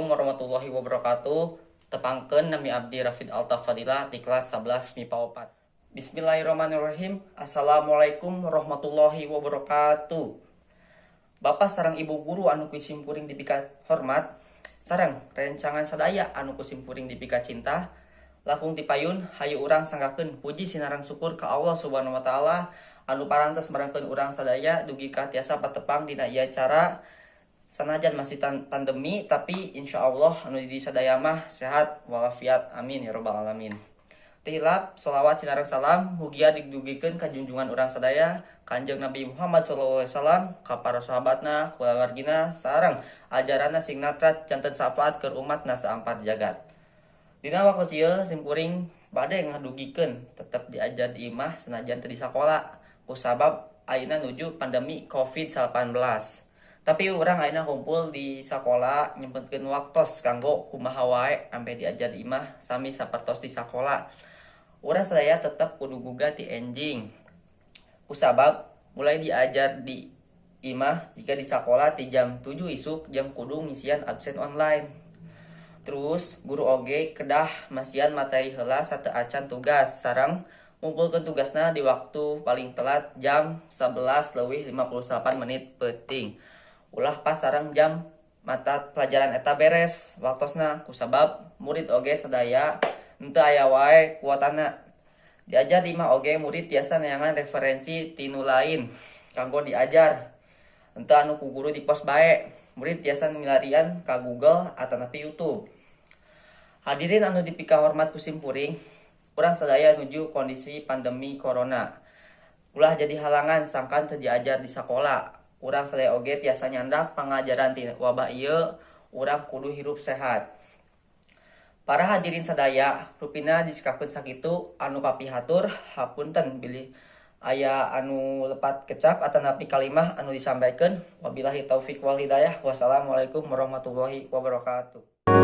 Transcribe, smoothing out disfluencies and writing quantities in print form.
warahmatullahi wabarakatuh. Tepangkeun nami abdi Rafid Altafadila di kelas 11 MIPA 4. Bismillahirrahmanirrahim. Assalamualaikum warahmatullahi wabarakatuh. Bapak sareng ibu guru anu kusimpuring dipika hormat, sareng rencangan sadaya anu kusimpuring dipika cinta, lakung dipayun hayu urang sanggakeun puji sinarang syukur ka Allah Subhanahu wa taala anu parantos marangkeun urang sadaya dugi ka tiasa patepang dina ieu acara. Sanajan masih pandemi, tapi insya Allah anu di sadaya mah sehat walafiat, amin ya robbal alamin. Tilap sholawat sinarang salam mugia digdugikeun ka junjungan urang sadaya Kanjeng Nabi Muhammad SAW, ka para sahabatna, kulawargina sareng ajaranna sing natrat janten syafaat keur umatna saampat jagat. Dina waktu ieu simkuring bade ngadugikeun tetep diajar di imah sanajan teu di sakola kusabab ayeuna nuju pandemi COVID-19. Tapi orang ayeuna kumpul di sekolah nyempetkeun waktos kanggo kumaha wae ampe diajar di imah sami sapertos di sekolah. Urang sadaya tetep kudu gugah ti enjing. Kusabab mulai diajar di imah jika di sekolah ti jam 7 isuk jam kudu ngisian absen online. Terus guru oge kedah masian materi heula sateu acan tugas sareng ngumpulkeun tugasna di waktu paling telat jam 11.58 menit penting. Ulah pas sareng jam mata pelajaran eta beres waktosna kusabab murid oge sadaya henteu aya wae kuotana. Diajar di imah oge murid tiasa neangan referensi tinu lain kanggo diajar. Henteu anu ku guru di pos bae, murid tiasa milarian ka Google atanapi YouTube. Hadirin anu dipika hormat kusimpuring, urang sadaya nuju kondisi pandemi corona. Ulah jadi halangan sangkan teu diajar di sakola. Urang sadaya oge tiasa nyandak pangajaran ti wabah ieu, urang kudu hirup sehat. Para hadirin sadaya, rupina disikakeun sakitu anu kapihatur hapunten bilih aya anu lepat kecap atanapi kalimah anu disampaikeun. Wabillahi taufik wal hidayah. Wassalamualaikum warahmatullahi wabarakatuh.